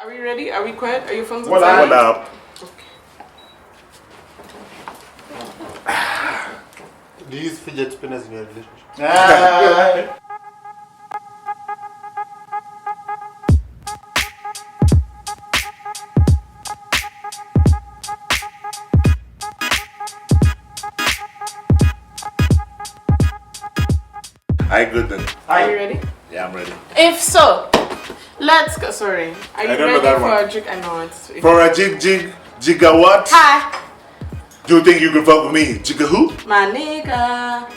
Are we ready? Are we quiet? Are your phones on What silent? up? Do you use fidget spinners in your relationship? Hi, good then. Are you ready? Yeah, I'm ready. If so, let's go. Sorry. Are you I don't know ready that for one. a jig? I know it's. For a gigawatt? Hi, Do you think you can fuck with me? Jigga who? my nigga.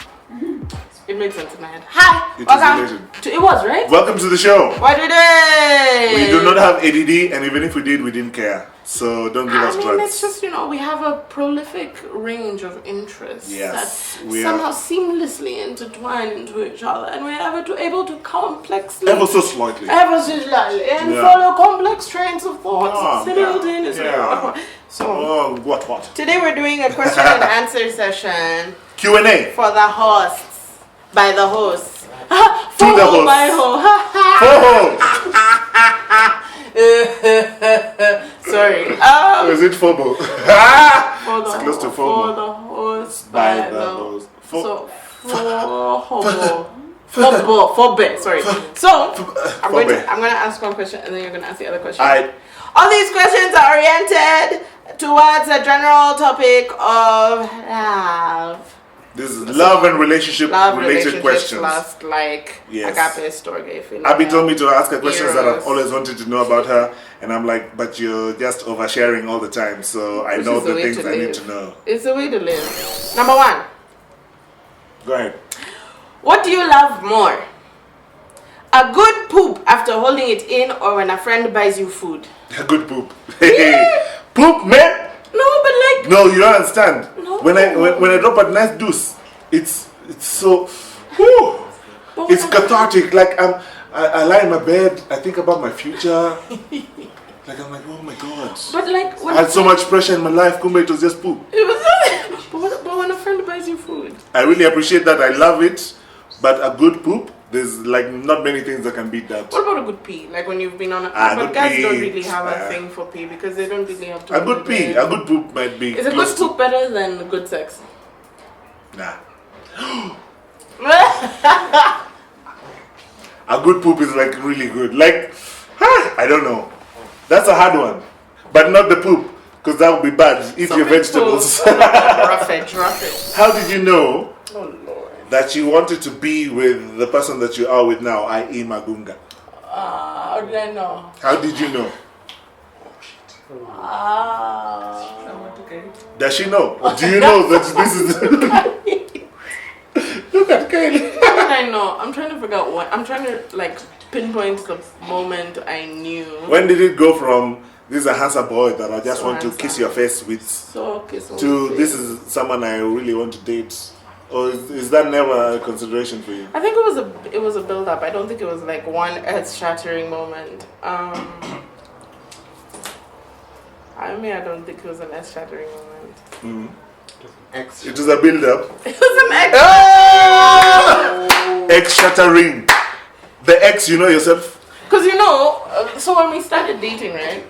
It made sense in my head. Hi, It welcome is related. to. It was right. Welcome to the show. What we did? We do not have ADD, and even if we did, we didn't care. So don't give us I mean, drugs. it's just, we have a prolific range of interests Yes, that we somehow are. seamlessly intertwine into each other, and we're able to complexly, Ever so slightly. ever so slightly, and Yeah. follow complex trains of thoughts Oh, simultaneously. yeah. So Oh, what? today we're doing a question and answer session Q&A. for the hosts, by the hosts. To the hosts. FOHOBYHO. Sorry. Or is it FOBO? It's close to for FOMO. the host By by the the host. so FOHOBYHO. Sorry. So I'm gonna ask one question and then you're gonna ask the other question. All these questions are oriented towards a general topic of love. This is love and relationship Love, related relationships, questions. lust, like Yes. agape, storge, philia. Abby told me to ask her questions that I've Eros. always wanted to know about her, and I'm like, but you're just oversharing all the time, so I Which know is the way things to I need live. to know. It's the way to live. Number one. Go ahead. What do you love more? A good poop after holding it in, or when a friend buys you food? A good poop. Hey, poop, man. No, but like No, you don't understand. No. When I drop a nice deuce, it's so. Whew, but it's when I- cathartic. Like I lie in my bed, I think about my future. Like I'm like, oh my god. But like I when had so much pressure in my life. Kumbe, it was just poop. it was but when a friend buys you food. I really appreciate that. I love it, but a good poop, there's like not many things that can beat that. What about a good pee? Like when you've been on a but good guys pee, don't really have a thing for pee because they don't really have to. A good pee, a good poop might be. Is a close good poop better than good sex? To, nah. A good poop is like really good. Like, I don't know. That's a hard one, but not the poop, because that would be bad. Eat your vegetables. Rough it. How did you know Oh Lord. that you wanted to be with the person that you are with now, i.e. Magunga? How did I know? How did you know? Does she know? Or do you know that this is... Look at Kylie. How did I know? I'm trying to figure out what. I'm trying to like pinpoint the moment I knew. When did it go from this is a handsome boy that I just So want to handsome. kiss your face with So kissing. to this is someone I really want to date? Or is that never a consideration for you? I think it was a build up. I don't think it was like one earth shattering moment. I don't think it was an earth shattering moment. It was a build up. It was an ex. X shattering. The X, you know yourself? Because so when we started dating, right?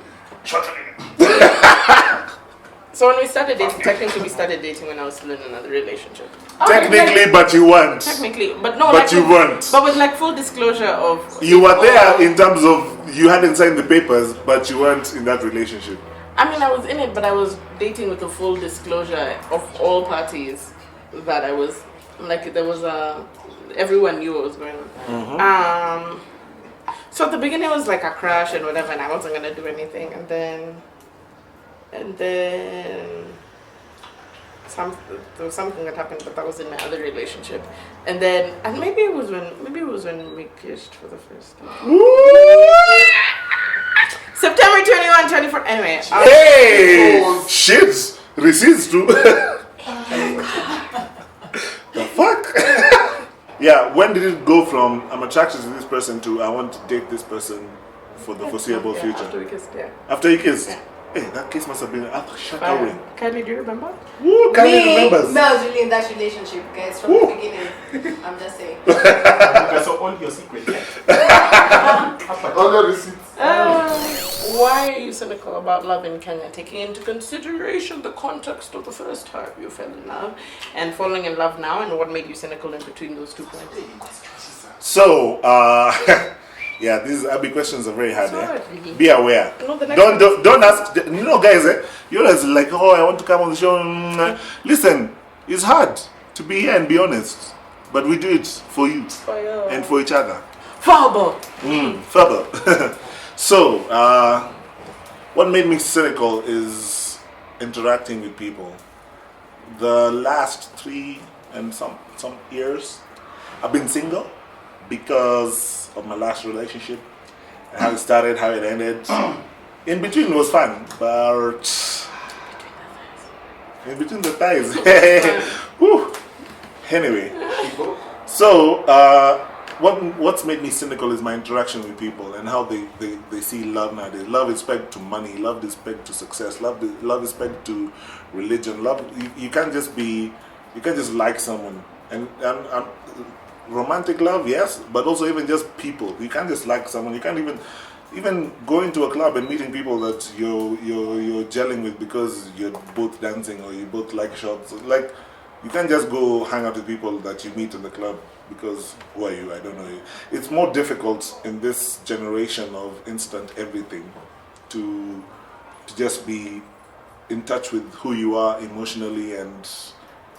So when we started dating, technically we started dating when I was still in another relationship. Technically, but you weren't. Technically, but no. But like you weren't. But with like full disclosure of. You were there in terms of you hadn't signed the papers, but you weren't in that relationship. I mean, I was in it, but I was dating with a full disclosure of all parties that I was like. There was everyone knew what was going on. So at the beginning it was like a crush and whatever, and I wasn't gonna do anything, and then there was something that happened, but that was in my other relationship, and maybe it was when we kissed for the first time. September 21, 24. Anyway. Hey! Shit! Receipts too. The fuck? Yeah, when did it go from I'm attracted to this person to I want to date this person for the foreseeable future? After we kissed, yeah. After you kissed? Yeah. Hey, that kiss must have been shattering. Kylie, do you remember? Woo, Kylie remembers. I was really in that relationship, guys, from the beginning. I'm just saying. Okay, so all your secrets. All the receipts. Why why are you cynical about love in Kenya, taking into consideration the context of the first time you fell in love and falling in love now, and what made you cynical in between those 2 points? So, yeah, these Abi questions are very hard. Sorry. Be aware. No, the next Don't ask. You know, guys, you're always like, oh, I want to come on the show. Listen, it's hard to be here and be honest, but we do it for you and for each other. FOHOBYHO. Further. So, what made me cynical is interacting with people. The last 3 and some years, I've been single because of my last relationship, how it started, how it ended. In between it was fun, but in between the thighs. Whew. Anyway, so what's made me cynical is my interaction with people and how they see love nowadays. Love is pegged to money, love is pegged to success, love is pegged to religion. Love, you can't just like someone. And romantic love, yes, but also even just people. You can't just like someone. You can't even go into a club and meeting people that you're gelling with because you're both dancing or you both like shots. Like, you can't just go hang out with people that you meet in the club because who are you? I don't know you. It's more difficult in this generation of instant everything to just be in touch with who you are emotionally and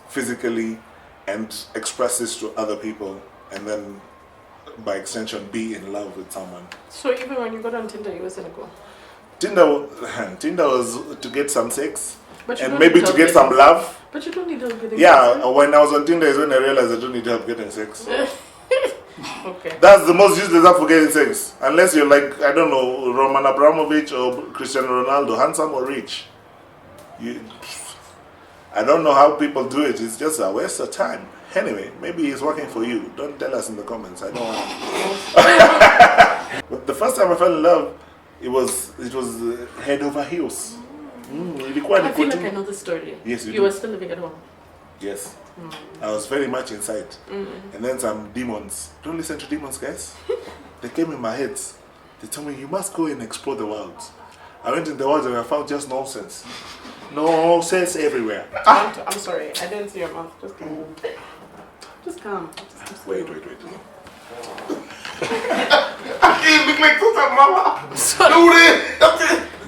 physically and express this to other people, and then by extension be in love with someone. So even when you got on Tinder, you were cynical? Tinder was to get some sex and maybe to get some love. But you don't need help getting sex. sex. When I was on Tinder is when I realized I don't need help getting sex. Okay. That's the most useless app for getting sex. Unless you're like, I don't know, Roman Abramovich or Cristiano Ronaldo, handsome or rich. I don't know how people do it. It's just a waste of time. Anyway, maybe it's working for you. Don't tell us in the comments. I don't want. But the first time I fell in love, it was head over heels. I feel like I know the story. Yes, you were still living at home. Yes. I was very much inside. And then some demons. Don't listen to demons, guys. They came in my head. They told me, you must go and explore the world. I went in the world and I found just nonsense. Nonsense everywhere. I'm sorry, I didn't see your mouth. Just come. Just come. Wait. You look like Susan Mama.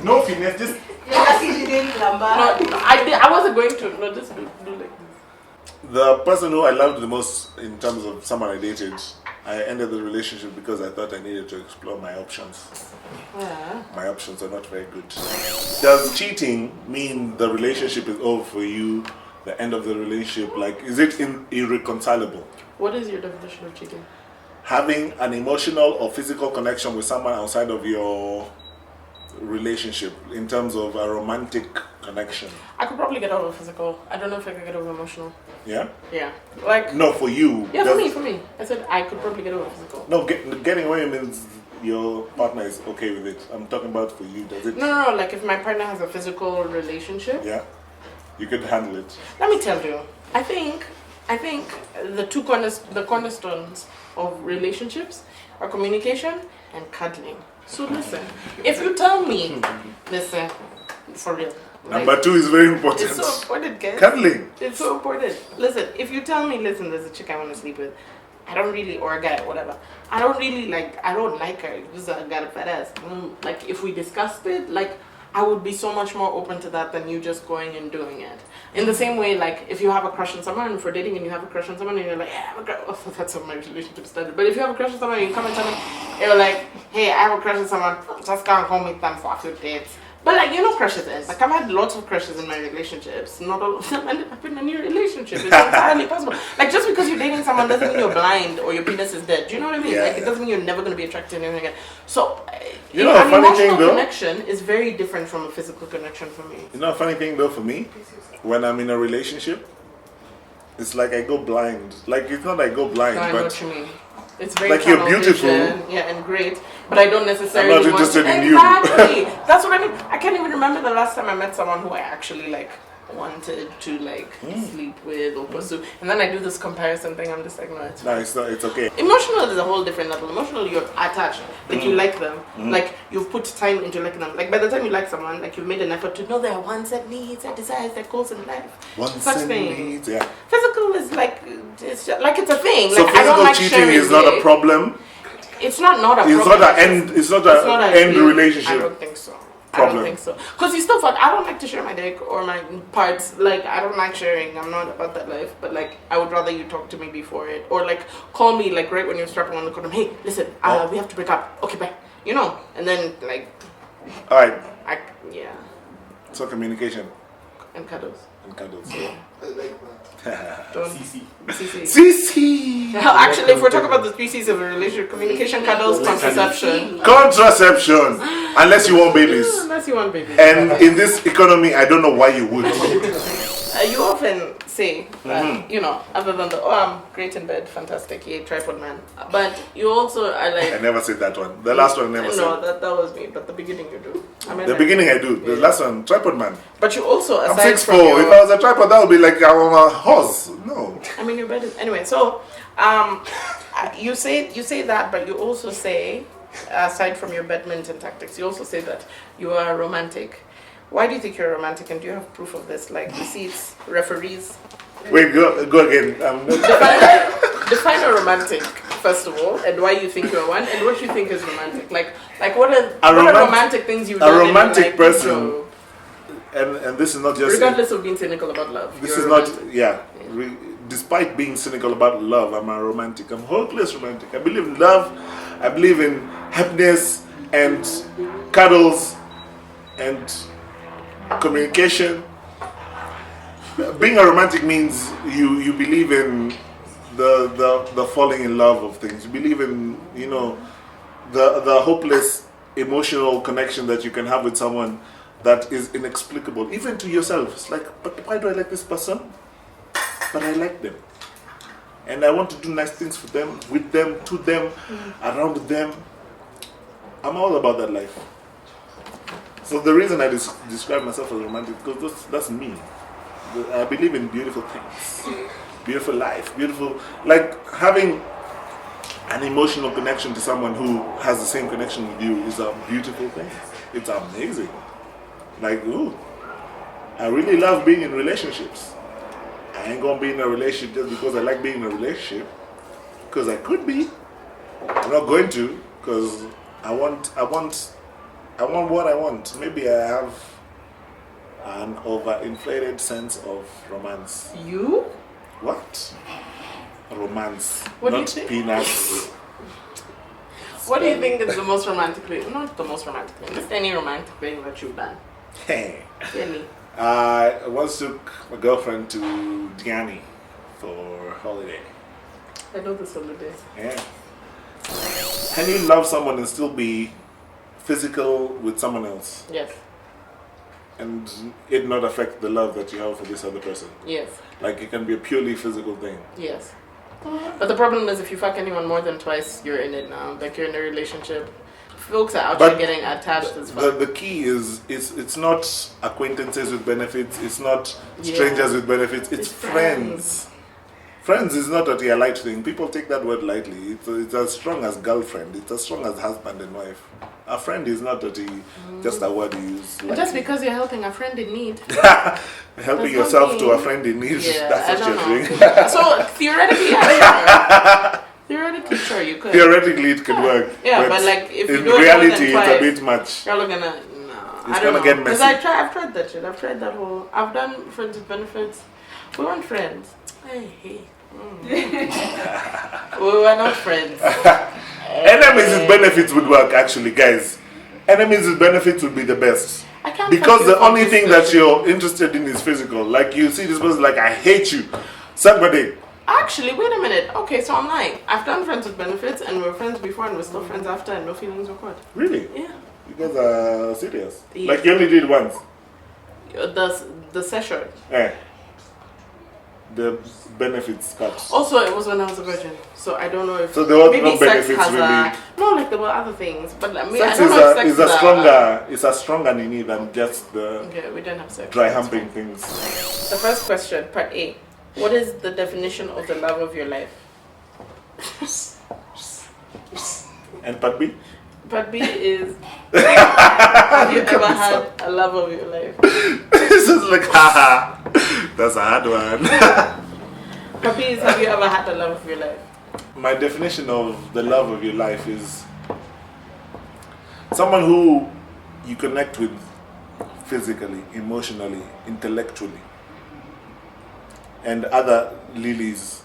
No finesse, just... You're lucky she didn't come back. No, I wasn't going to. No, just do like this. The person who I loved the most in terms of someone I dated, I ended the relationship because I thought I needed to explore my options. Yeah. My options are not very good. Does cheating mean the relationship is over for you, the end of the relationship? Like, is it irreconcilable? What is your definition of cheating? Having an emotional or physical connection with someone outside of your relationship, in terms of a romantic connection. I could probably get over physical. I don't know if I could get over emotional. Yeah? Yeah. Like... No, for you. Yeah, for me. I said I could probably get over physical. No, getting away means your partner is okay with it. I'm talking about for you. Does it? No. Like if my partner has a physical relationship. Yeah. You could handle it. Let me tell you. I think the cornerstones of relationships are communication and cuddling. So listen, if you tell me, listen, for real. Number 2 is very important. It's so important, guys. Cuddling. It's so important. Listen, if you tell me, listen, there's a chick I want to sleep with, or a guy, whatever. I don't like her. Just got a fat ass. Like, if we discussed it, like, I would be so much more open to that than you just going and doing it. In the same way, like, if you have a crush on someone, and for dating, and you have a crush on someone, and you're like, yeah, I have a crush. Oh, that's how my relationship started. But if you have a crush on someone, and you come and tell me, you're like, hey, I have a crush on someone, just can't go meet them for a few dates. But like, you know, crushes is. Like, I've had lots of crushes in my relationships. Not all of them ended up in a new relationship. It's entirely possible. Like, just because you're dating someone doesn't mean you're blind or your penis is dead. Do you know what I mean? Yeah, like, it doesn't mean you're never going to be attracted to anything again. So, you know, a funny thing though, connection is very different from a physical connection for me. You know, a funny thing though for me, when I'm in a relationship, it's like I go blind. Like, it's not I go blind, No, I but know what you mean. It's very like you're tunnel beautiful. vision, yeah, and great, but I don't necessarily I'm not interested in you. Exactly. That's what I mean. I can't even remember the last time I met someone who I actually like wanted to like sleep with or pursue, and then I do this comparison thing. I'm just like, no, it's No, it's not. It's okay. emotional is a whole different level. Emotional, you're attached, like you like them, like you've put time into liking them. Like by the time you like someone, like you've made an effort to know their wants and needs, their desires, their goals in life. Wants Such and thing. needs, yeah. Physical is like it's just, like it's a thing. So like I don't physical like cheating sharing is not a dick. problem. It's not a It's problem. not an end. It's not an end relationship. I don't think so. I Problem. don't think so. Because you still fuck. I don't like to share my dick or my parts. Like, I don't like sharing. I'm not about that life. But, like, I would rather you talk to me before it. Or, like, call me, like, right when you're strapping on the condom. Hey, listen, we have to break up. Okay, bye. You know? And then, like... Alright. Yeah. So communication. And cuddles. And cuddles. Yeah. I like that. Don't... CC. CC. CC! Actually, if we're talking about the 3 C's of a relationship, communication, cuddles, contraception. Contraception! Unless you want babies. Unless you want babies. And in this economy, I don't know why you would. You often say that, you know, other than the, I'm great in bed, fantastic, yay, tripod man. But you also are like... I never said that one. The last one I never said. No, that was me, but the beginning you do. I mean, The like, beginning I do. The last one, tripod man. But you also, I'm aside 6'4". from your... If I was a tripod, that would be like I'm a horse. No. I mean, your bed is... Anyway, so, you say that, but you also say, aside from your badminton tactics, you also say that you are romantic. Why do you think you're romantic, and do you have proof of this, like receipts, referees? Wait, go again. Define a romantic, first of all, and why you think you're one, and what you think is romantic. Like what are romantic things you've done? A romantic in, like, person, and this is not just... regardless of being cynical about love. This is not, despite being cynical about love, I'm a romantic. I'm hopeless romantic. I believe in love. I believe in happiness and cuddles and communication. Being a romantic means you believe in the falling in love of things. You believe in, you know, the hopeless emotional connection that you can have with someone that is inexplicable, even to yourself. It's like, but why do I like this person? But I like them. And I want to do nice things for them, with them, to them, around them. I'm all about that life. So the reason I describe myself as romantic, because that's me. I believe in beautiful things, beautiful life, beautiful, like having an emotional connection to someone who has the same connection with you is a beautiful thing. It's amazing. Like, ooh, I really love being in relationships. I ain't gonna be in a relationship just because I like being in a relationship, because I could be. I'm not going to, because I want what I want. Maybe I have an overinflated sense of romance. You? What? Romance. What do you not think? peanuts. What do you think is the most romantic thing? Not the most romantic thing, just any romantic thing that you've done. Hey. Any. I once took my girlfriend to Diani for holiday. I know this holiday. Yeah. Can you love someone and still be physical with someone else? Yes. And it not affect the love that you have for this other person? Yes. Like it can be a purely physical thing. Yes. But the problem is if you fuck anyone more than twice, you're in it now. Like you're in a relationship. Folks are out there getting attached as fuck. The key is it's not acquaintances with benefits, it's not strangers with benefits, it's friends. Friends is not a light thing. People take that word lightly. It's as strong as girlfriend, it's as strong as husband and wife. A friend is not just a word you use. And just because you're helping a friend in need. Helping yourself to a friend in need, Yeah, that's what you're doing. So theoretically, yeah. Theoretically, sure, you could. Theoretically, it could work. Yeah, but like if you in do it reality, more than twice, it's a bit much. You're looking at It's I don't gonna know. get messy. Because I've tried that shit. I've tried that whole. I've done friends with benefits. We weren't friends. Hey. We were not friends. Enemies with benefits would work, actually, guys. Enemies with benefits would be the best. I can't Because the fucking only fuck thing this that you're interested in is physical. Like you see this person, like I hate you. Somebody. Actually, wait a minute. Okay, so I'm lying. I've done friends with benefits, and we were friends before, and we're still friends after, and no feelings were caught. Really? Yeah. You guys are serious? Yeah. Like you only did once? The session. Eh. the benefits cut. Also, it was when I was a virgin, so I don't know if. So there were maybe no sex benefits has really. no, like there were other things, but I mean, Sex I don't know if sex is a stronger, it's a stronger nini than just the Okay, we didn't have sex. dry That's humping fine. things. The first question, part A. What is the definition of the love of your life? And part B? Part B is have you ever had a love of your life? This is like, haha, that's a hard one. Part B is have you ever had a love of your life? My definition of the love of your life is someone who you connect with physically, emotionally, intellectually, and other lilies.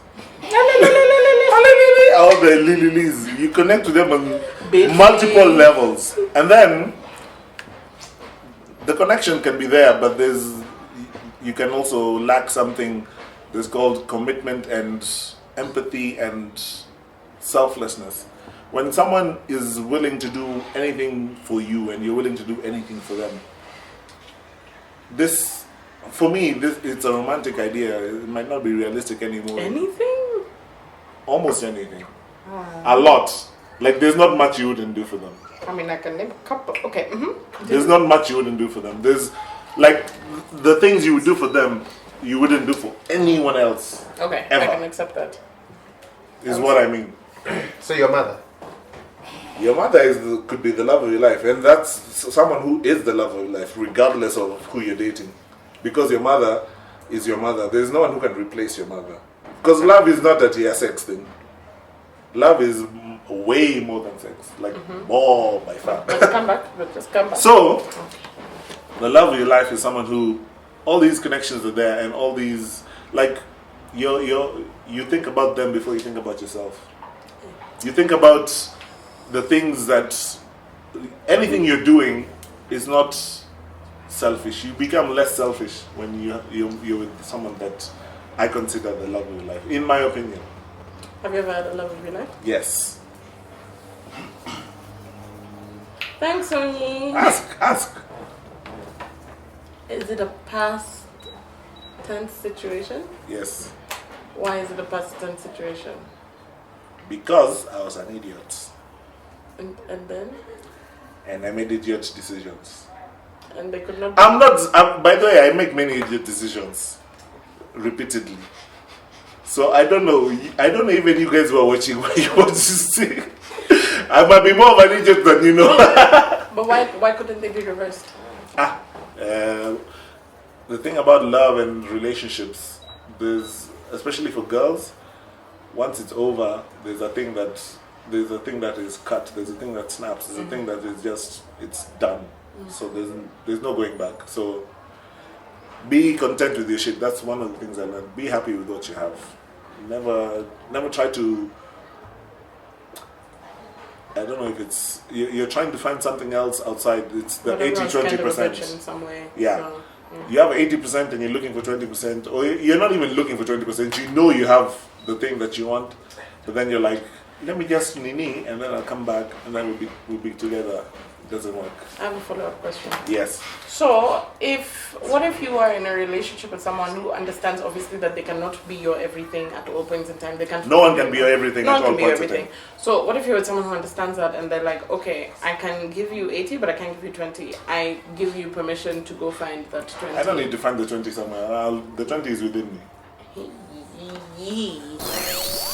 All the lilies. You connect with them on multiple levels. And then the connection can be there, but you can also lack something that's called commitment and empathy and selflessness. When someone is willing to do anything for you and you're willing to do anything for them, this, for me, it's a romantic idea. It might not be realistic anymore. Anything? Almost anything. A lot. Like there's not much you wouldn't do for them. I mean, I can name a couple. Okay. There's not much you wouldn't do for them. There's like the things you would do for them, you wouldn't do for anyone else. Okay, Ever. I can accept that. Is what I mean. So your mother? Your mother could be the love of your life, and that's someone who is the love of your life, regardless of who you're dating. Because your mother is your mother. There's no one who can replace your mother. Because love is not a sex thing. Love is way more than sex. Like more by far. Let's come back. Let's just come back. So, the love of your life is someone who, all these connections are there, and all these, like, you think about them before you think about yourself. You think about the things that, anything you're doing is not selfish. You become less selfish when you're with someone that I consider the love of your life, in my opinion. Have you ever had a love of your life? Yes. Thanks, Onyi. Ask. Is it a past tense situation? Yes. Why is it a past tense situation? Because I was an idiot. And then? And I made idiot decisions. And they could not. By the way, I make many idiot decisions. Repeatedly. So I don't know even you guys who are watching what you want to see. I might be more of an idiot than you know. But why couldn't they be reversed? The thing about love and relationships, especially for girls, once it's over, there's a thing that is cut, there's a thing that snaps, there's a thing that is just, it's done. So there's no going back. So be content with your shit. That's one of the things I learned. Be happy with what you have. Never try to, I don't know if it's, you're trying to find something else outside. It's the 80-20%. In some way. Yeah. So, You have 80% and you're looking for 20%, or you're not even looking for 20%. You know you have the thing that you want, but then you're like, let me just nini, and then I'll come back, and then we'll be together. It doesn't work. I have a follow-up question. Yes. So, what if you are in a relationship with someone who understands obviously that they cannot be your everything at all points in time? They can't. No one can be your everything No at one all can be your points in time. everything. So, what if you're with someone who understands that and they're like, okay, I can give you 80, but I can't give you 20. I give you permission to go find that 20. I don't need to find the 20 somewhere. The 20 is within me.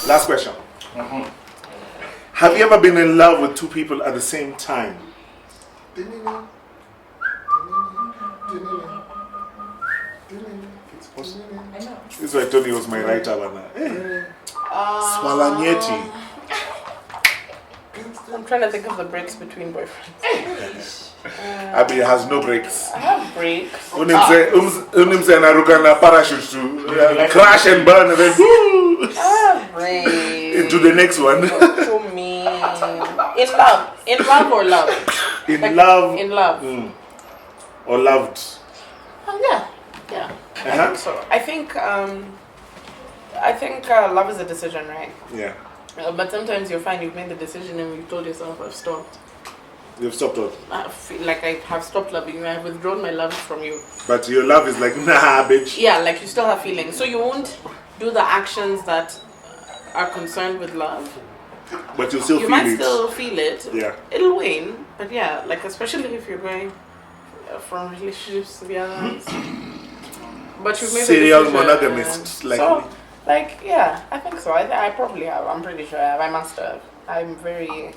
Last question. Have you ever been in love with two people at the same time? I know. This is why Tony was my right hand. Swalanyeti. I'm trying to think of the breaks between boyfriends. Abi has no breaks. I have breaks. Unimse anaruka na parachute to crash and burn and then I have breaks. into the next one. What you mean? In love or love? In Like, love. In love. Or loved. Yeah. I think so. I think love is a decision, right? Yeah. But sometimes you'll find you've made the decision and you've told yourself, I've stopped. You've stopped what? I feel like I have stopped loving you. I've withdrawn my love from you. But your love is like, nah, bitch. Yeah, like you still have feelings. So you won't do the actions that are concerned with love, But you still you feel might it. still feel it. Yeah. It'll wane, but yeah, like especially if you're going from relationships to the others. But you've made a Serial decision, monogamist, like so, me. like yeah, I think so. I probably have. I'm pretty sure I have. I must have. I'm very,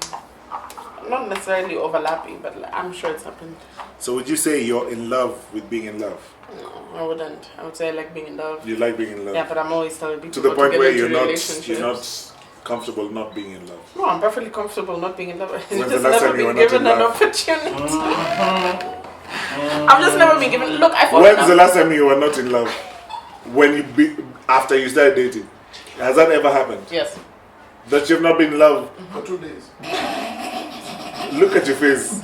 not necessarily overlapping, but I'm sure it's happened. So would you say you're in love with being in love? No, I wouldn't. I would say I like being in love. You like being in love? Yeah, but I'm always telling people To the point get where into you're not relationships. comfortable not being in love. No, I'm perfectly comfortable not being in love. I've When's the just last never time you been were not given in an love? opportunity. I've just never been given. Look, I fall in When's love. the last time you were not in love? When after you started dating? Has that ever happened? Yes. That you've not been in love? For 2 days. Look at your face.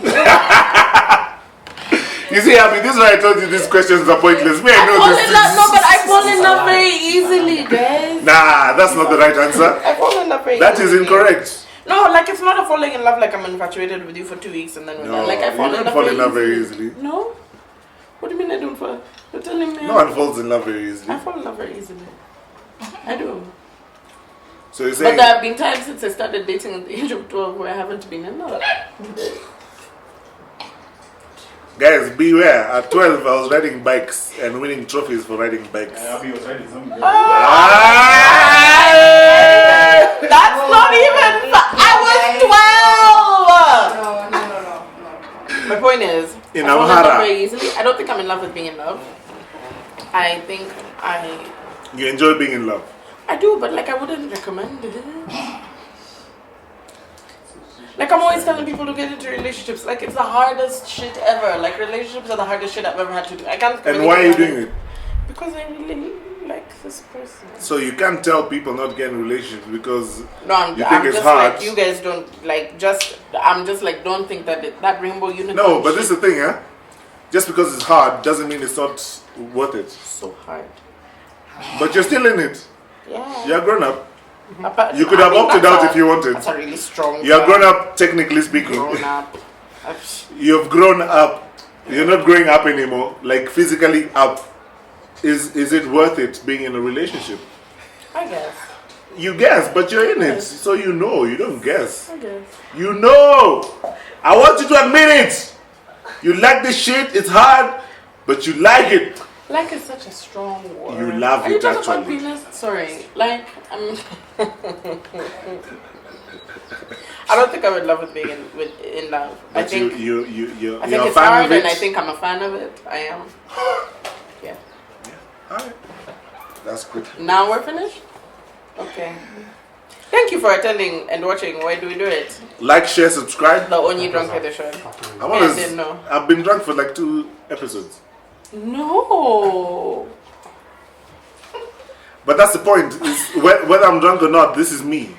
You see, Abi, this is why I told you these questions are pointless. Me, I know fall this. in love. No, but I fall in love very easily, guys. Nah, that's not the right answer. I fall in love very That easily. is incorrect. No, like it's not a falling in love like I'm infatuated with you for 2 weeks and then we're No, done. Like I you fall don't in love fall in love very easily. No? What do you mean I don't fall? You're telling me No one falls in love very easily. I fall in love very easily. I do. So you're But saying there have been times since I started dating at the age of 12 where I haven't been in love. guys, beware. At 12, I was riding bikes and winning trophies for riding bikes. Abi was riding some girl. That's not even. I was 12! No. My point is, In I fall in Amhara. love very easily. I don't think I'm in love with being in love. I think You enjoy being in love. I do, but like I wouldn't recommend it. Like I'm always telling people to get into relationships. Like it's the hardest shit ever. Like relationships are the hardest shit I've ever had to do. I can't. And why are you doing it? Because I really like this person. So you can't tell people not to get in relationships because No, I'm, you think I'm it's just hard. like you guys don't like. I'm just like don't think that that rainbow unicorn. No, but shit this is the thing, huh? Just because it's hard doesn't mean it's not worth it. so hard. But you're still in it. Yeah. You're grown up. But, You could have opted that's out a- if you wanted. That's a really strong. You're term. grown up, technically speaking. Grown up. You've grown up. You're not growing up anymore. Like physically up. Is it worth it being in a relationship? I guess. You guess, but you're in it, so you know. You don't guess. I guess. You know. I want you to admit it. You like this shit. It's hard, but you like it. Like is such a strong word. You love Are you it, talking about actually. penis? Sorry. Like I'm. I don't think I'm in love with being in love. But I think you're I think a it's fan hard, of it. and I think I'm a fan of it. I am. Yeah. Alright. That's good. Now we're finished. Okay. Thank you for attending and watching. Why do we do it? Like, share, subscribe. The Onyi Drunk Edition. I want Yeah, I didn't know. I've been drunk for like 2 episodes. No. But that's the point. Is whether I'm drunk or not, this is me.